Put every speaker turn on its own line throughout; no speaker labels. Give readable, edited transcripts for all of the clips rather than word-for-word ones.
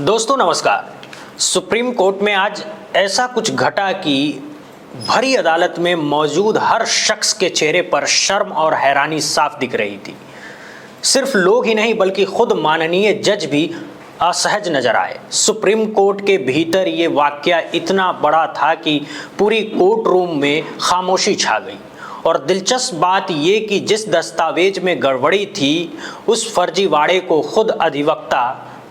दोस्तों नमस्कार। Supreme court में आज ऐसा कुछ घटा कि भरी अदालत में मौजूद हर शख्स के चेहरे पर शर्म और हैरानी साफ दिख रही थी। सिर्फ लोग ही नहीं बल्कि खुद माननीय जज भी असहज नजर आए। सुप्रीम कोर्ट के भीतर ये वाकया इतना बड़ा था कि पूरी कोर्ट रूम में खामोशी छा गई। और दिलचस्प बात यह कि जिस दस्तावेज में गड़बड़ी थी उस फर्जीवाड़े को खुद अधिवक्ता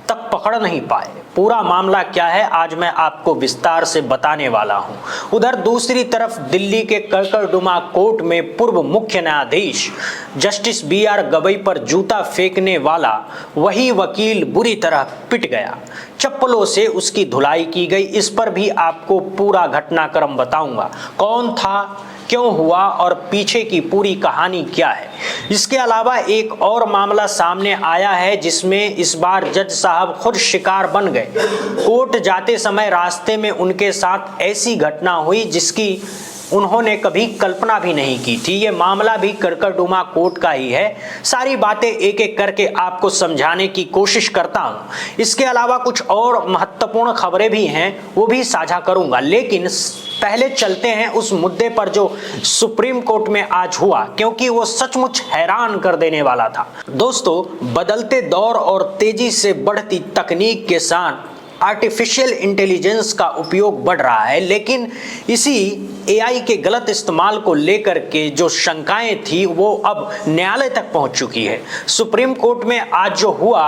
तक पकड़ नहीं पाए। पूरा मामला क्या है आज मैं आपको विस्तार से बताने वाला हूं। उधर दूसरी तरफ दिल्ली के कड़कड़डुमा कोर्ट में पूर्व मुख्य न्यायाधीश जस्टिस BR गवई पर जूता फेंकने वाला वही वकील बुरी तरह पिट गया। चप्पलों से उसकी धुलाई की गई। इस पर भी आपको पूरा घटनाक्रम बताऊंगा, कौन था, क्यों हुआ और पीछे की पूरी कहानी क्या है। इसके अलावा एक और मामला सामने आया है जिसमें इस बार जज साहब खुद शिकार बन गए। कोर्ट जाते समय रास्ते में उनके साथ ऐसी घटना हुई जिसकी उन्होंने कभी कल्पना भी नहीं की थी। ये मामला भी कड़कड़डुमा कोर्ट का ही है। सारी बातें एक एक करके आपको समझाने की कोशिश करता हूं। इसके अलावा कुछ और महत्वपूर्ण खबरें भी हैं, वो भी साझा करूंगा। लेकिन पहले चलते हैं उस मुद्दे पर जो सुप्रीम कोर्ट में आज हुआ, क्योंकि वो सचमुच हैरान कर देने वाला था। दोस्तों, बदलते दौर और तेजी से बढ़ती तकनीक के साथ आर्टिफिशियल इंटेलिजेंस का उपयोग बढ़ रहा है, लेकिन इसी AI के गलत इस्तेमाल को लेकर के जो शंकाएं थी वो अब न्यायालय तक पहुंच चुकी है। सुप्रीम कोर्ट में आज जो हुआ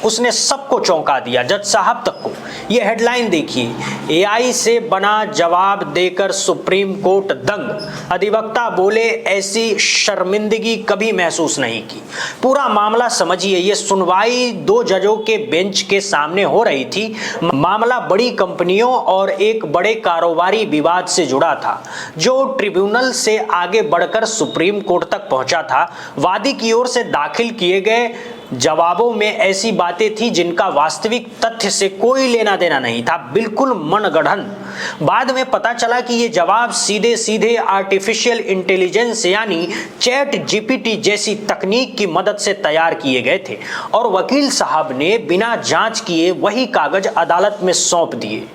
उसने सबको चौंका दिया, जज साहब तक को। ये हेडलाइन देखिए, AI से बना जवाब देकर सुप्रीम कोर्ट दंग। अधिवक्ता बोले ऐसी शर्मिंदगी कभी महसूस नहीं की। पूरा मामला समझिए। ये सुनवाई 2 जजों के बेंच के सामने हो रही थी। मामला बड़ी कंपनियों और एक बड़े कारोबारी विवाद से जुड़ा था जो ट्रिब्यूनल से आगे बढ़कर सुप्रीम कोर्ट तक पहुंचा था। वादी की ओर से दाखिल किए गए जवाबों में ऐसी बातें थी जिनका वास्तविक तथ्य से कोई लेना देना नहीं था, बिल्कुल मनगढ़ंत। बाद में पता चला कि ये जवाब सीधे सीधे आर्टिफिशियल इंटेलिजेंस यानी चैट GPT जैसी तकनीक की मदद से तैयार किए गए थे और वकील साहब ने बिना जांच किए वही कागज अदालत में सौंप दिए।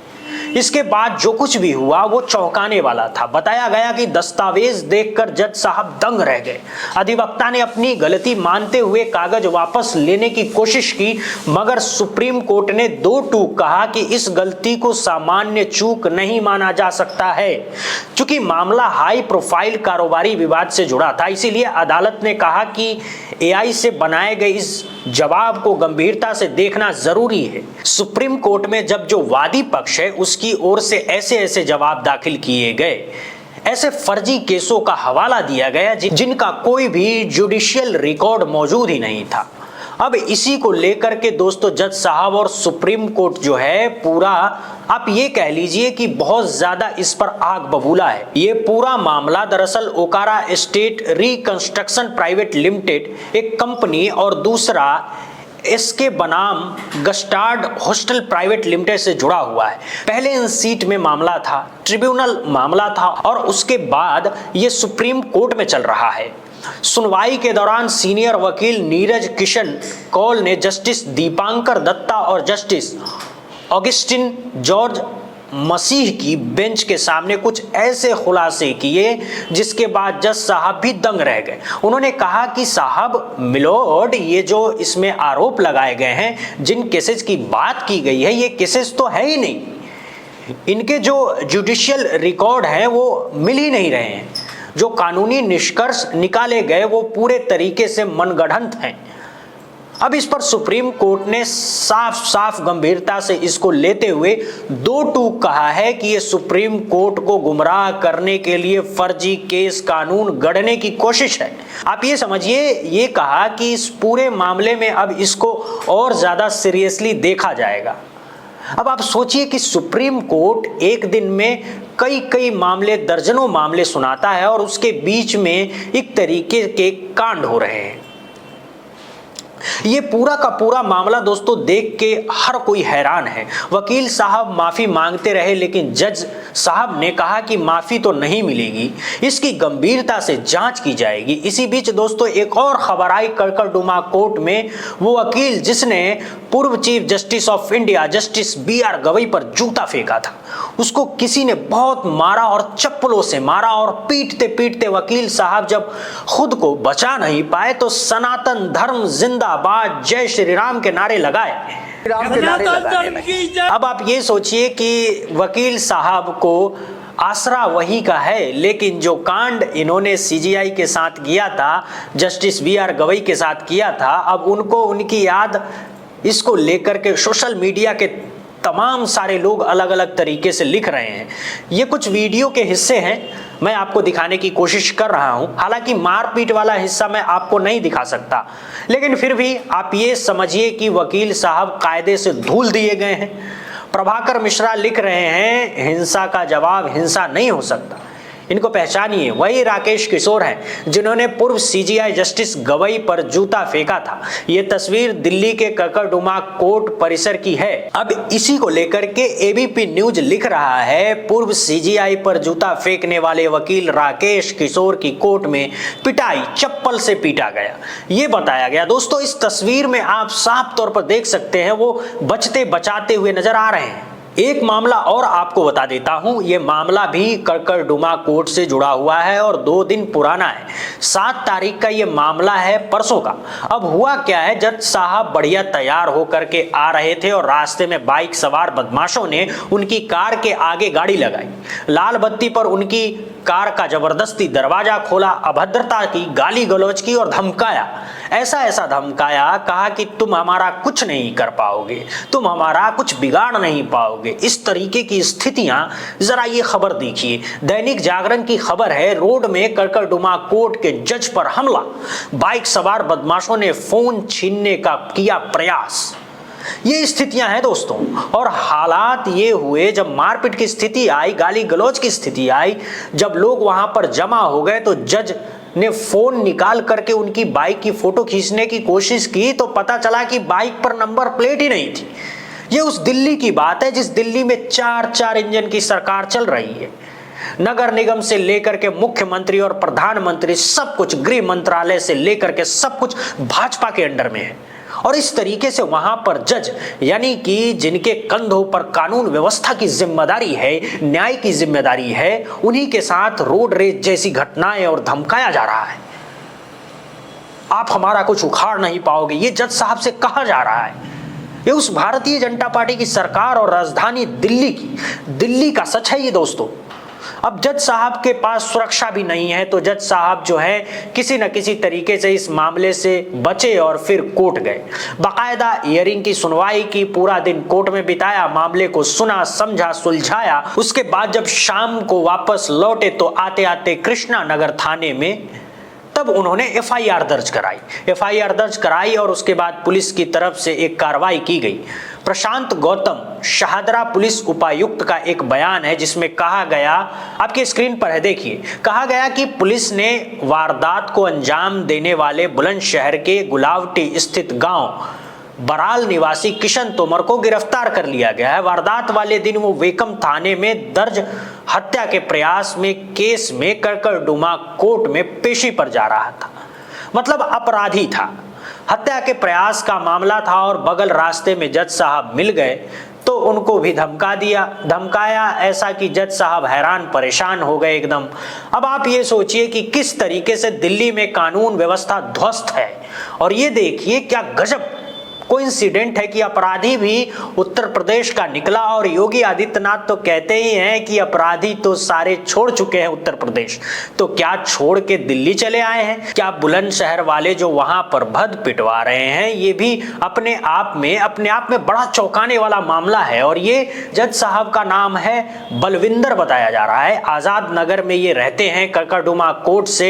इसके बाद जो कुछ भी हुआ वो चौंकाने वाला था। बताया गया कि दस्तावेज देखकर जज साहब दंग रह गए। अधिवक्ता ने अपनी गलती मानते हुए कागज वापस लेने की कोशिश की, मगर सुप्रीम कोर्ट ने 2 टूक कहा कि इस गलती को सामान्य चूक नहीं माना जा सकता है। क्योंकि मामला हाई प्रोफाइल कारोबारी विवाद से जुड़ा था, इसीलिए अदालत ने कहा कि AI से बनाए गए इस जवाब को गंभीरता से देखना जरूरी है। सुप्रीम कोर्ट में जब जो वादी पक्ष है उसकी ओर से ऐसे जवाब दाखिल किए गए, ऐसे फर्जी केसों का हवाला दिया गया जिनका कोई भी जुडिशियल रिकॉर्ड मौजूद ही नहीं था। अब इसी को लेकर के दोस्तों जज साहब और सुप्रीम कोर्ट जो है पूरा, आप ये कह लीजिए कि बहुत ज्यादा इस पर आग बबूला है। ये पूरा मामला दरअसल ओकारा स्टेट रिकंस्ट्रक्शन प्राइवेट लिमिटेड एक कंपनी और दूसरा इसके बनाम गस्टार्ड हॉस्टल प्राइवेट लिमिटेड से जुड़ा हुआ है। पहले इन सीट में मामला था, ट्रिब्यूनल मामला था और उसके बाद ये सुप्रीम कोर्ट में चल रहा है। सुनवाई के दौरान सीनियर वकील नीरज किशन कौल ने जस्टिस दीपांकर दत्ता और जस्टिस ऑगस्टिन जॉर्ज मसीह की बेंच के सामने कुछ ऐसे खुलासे किए जिसके बाद जज साहब भी दंग रह गए। उन्होंने कहा कि साहब मिलोड, ये जो इसमें आरोप लगाए गए हैं, जिन केसेस की बात की गई है, ये केसेस तो है ही नहीं। इनके जो जुडिशियल रिकॉर्ड है वो मिल ही नहीं रहे हैं। जो कानूनी निष्कर्ष निकाले गए वो पूरे तरीके से मनगढ़ंत हैं। अब इस पर सुप्रीम कोर्ट ने साफ साफ गंभीरता से इसको लेते हुए 2 टूक कहा है कि ये सुप्रीम कोर्ट को गुमराह करने के लिए फर्जी केस कानून गढ़ने की कोशिश है। आप ये समझिए, ये कहा कि इस पूरे मामले में अब इसको और ज्यादा सीरियसली देखा जाएगा। अब आप सोचिए कि सुप्रीम कोर्ट एक दिन में कई मामले, दर्जनों मामले सुनाता है और उसके बीच में एक तरीके के कांड हो रहे हैं। ये पूरा का पूरा मामला दोस्तों देख के हर कोई हैरान है। वकील साहब माफी मांगते रहे लेकिन जज साहब ने कहा कि माफी तो नहीं मिलेगी, इसकी गंभीरता से जांच की जाएगी। इसी बीच दोस्तों एक और खबर आई कड़कड़डुमा कोर्ट में। वो वकील जिसने पूर्व chief justice of India justice BR Gavai पर जूता फेंका था, उसको किसी ने बहुत मारा और चप्पलों से मारा, और पीटते पीटते वकील साहब जब खुद को बचा नहीं पाए तो सनातन धर्म जिंदाबाद, जय श्री राम के नारे लगाए। अब आप ये सोचिए कि वकील साहब को आसरा वही का है, लेकिन जो कांड इन्होंने CGI के साथ किया था, जस्टिस BR गवई के साथ किया था, अब उनको उनकी याद इसको लेकर के सोशल मीडिया के तमाम सारे लोग अलग अलग तरीके से लिख रहे हैं। ये कुछ वीडियो के हिस्से हैं, मैं आपको दिखाने की कोशिश कर रहा हूं। हालांकि मारपीट वाला हिस्सा मैं आपको नहीं दिखा सकता, लेकिन फिर भी आप ये समझिए कि वकील साहब कायदे से धूल दिए गए हैं। प्रभाकर मिश्रा लिख रहे हैं हिंसा का जवाब हिंसा नहीं हो सकता। इनको पहचानिए, वही राकेश किशोर हैं जिन्होंने पूर्व CGI जस्टिस गवई पर जूता फेंका था। ये तस्वीर दिल्ली के कड़कड़डुमा कोर्ट परिसर की है। अब इसी को लेकर के ABP न्यूज लिख रहा है पूर्व CGI पर जूता फेंकने वाले वकील राकेश किशोर की कोर्ट में पिटाई, चप्पल से पीटा गया, ये बताया गया। दोस्तों इस तस्वीर में आप साफ तौर पर देख सकते हैं वो बचते बचाते हुए नजर आ रहे हैं। एक मामला और आपको बता देता हूं, यह मामला भी कड़कड़डुमा कोर्ट से जुड़ा हुआ है और 2 दिन पुराना है। 7 तारीख का यह मामला है, परसों का। अब हुआ क्या है, जज साहब बढ़िया तैयार होकर के आ रहे थे और रास्ते में बाइक सवार बदमाशों ने उनकी कार के आगे गाड़ी लगाई, लाल बत्ती पर उनकी कार का जबरदस्ती दरवाजा खोला, अभद्रता की, गाली गलौज की और धमकाया। ऐसा धमकाया, कहा कि तुम हमारा कुछ नहीं कर पाओगे, तुम हमारा कुछ बिगाड़ नहीं पाओगे। इस तरीके की स्थितियां, जरा ये खबर देखिए। दैनिक जागरण की खबर है, रोड में कड़कड़डुमा कोर्ट के जज पर हमला, बाइक सवार बदमाशों ने फोन छीनने का किया प्रयास। ये स्थितियां हैं दोस्तों। और हालात ये हुए जब मारपीट की स्थिति आई, गाली गलौज की स्थिति आई, जब लोग वहां पर जमा हो गए तो जज ने फोन निकाल करके उनकी बाइक की फोटो खींचने की कोशिश की तो पता चला कि बाइक पर नंबर प्लेट ही नहीं थी। ये उस दिल्ली की बात है जिस दिल्ली में 4 इंजन की सरकार चल रही है। नगर निगम से लेकर के मुख्यमंत्री और प्रधानमंत्री सब कुछ, गृह मंत्रालय से लेकर के सब कुछ भाजपा के अंडर में है। और इस तरीके से वहां पर जज, यानी कि जिनके कंधों पर कानून व्यवस्था की जिम्मेदारी है, न्याय की जिम्मेदारी है, उन्हीं के साथ रोड रेज जैसी घटनाएं और धमकाया जा रहा है। आप हमारा कुछ उखाड़ नहीं पाओगे, ये जज साहब से कहा जा रहा है। ये उस भारतीय जनता पार्टी की सरकार और राजधानी दिल्ली का सच है ये दोस्तों। अब जज साहब के पास सुरक्षा भी नहीं है, तो जज साहब जो है किसी न किसी तरीके से इस मामले से बचे और फिर कोर्ट गए। बाकायदा हियरिंग की सुनवाई की, पूरा दिन कोर्ट में बिताया, मामले को सुना, समझा, सुलझाया। उसके बाद जब शाम को वापस लौटे तो आते आते कृष्णा नगर थाने में तब उन्होंने FIR दर्ज कराई और उसके बाद पुलिस की तरफ से एक कार्रवाई की गई। प्रशांत गौतम शाहदरा पुलिस उपायुक्त का एक बयान है जिसमें कहा गया, आपके स्क्रीन पर है देखिए, कहा गया कि पुलिस ने वारदात को अंजाम देने वाले बुलंदशहर के गुलावटी स्थित गांव बराल निवासी किशन तोमर को गिरफ्तार कर लिया गया है। वारदात वाले दिन वो वेकम थाने में दर्ज हत्या के प्रयास में केस में कड़कड़डुमा कोर्ट में पेशी पर जा रहा था, मतलब अपराधी था। हत्या के प्रयास का मामला था और बगल रास्ते में जज साहब मिल गए तो उनको भी धमकाया, ऐसा कि जज साहब हैरान परेशान हो गए एकदम। अब आप ये सोचिए कि किस तरीके से दिल्ली में कानून व्यवस्था ध्वस्त है, और ये देखिए क्या गजब कोइंसिडेंट है कि अपराधी भी उत्तर प्रदेश का निकला। और योगी आदित्यनाथ तो कहते ही हैं कि अपराधी तो सारे छोड़ चुके हैं उत्तर प्रदेश, तो क्या छोड़ के दिल्ली चले आए हैं? क्या बुलंदशहर वाले जो वहां पर भद पिटवा रहे हैं, ये भी अपने आप में बड़ा चौंकाने वाला मामला है। और ये जज साहब का नाम है बलविंदर बताया जा रहा है, आजाद नगर में ये रहते हैं। कड़कड़डुमा कोर्ट से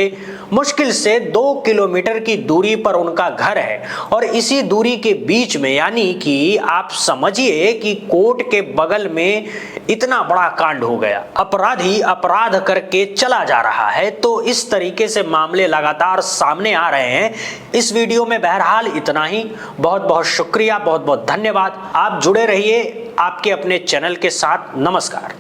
मुश्किल से 2 किलोमीटर की दूरी पर उनका घर है और इसी दूरी के बीच में, यानी कि आप समझिए कि कोर्ट के बगल में इतना बड़ा कांड हो गया। अपराधी अपराध करके चला जा रहा है। तो इस तरीके से मामले लगातार सामने आ रहे हैं। इस वीडियो में बहरहाल इतना ही। बहुत बहुत शुक्रिया, बहुत बहुत धन्यवाद। आप जुड़े रहिए आपके अपने चैनल के साथ। नमस्कार।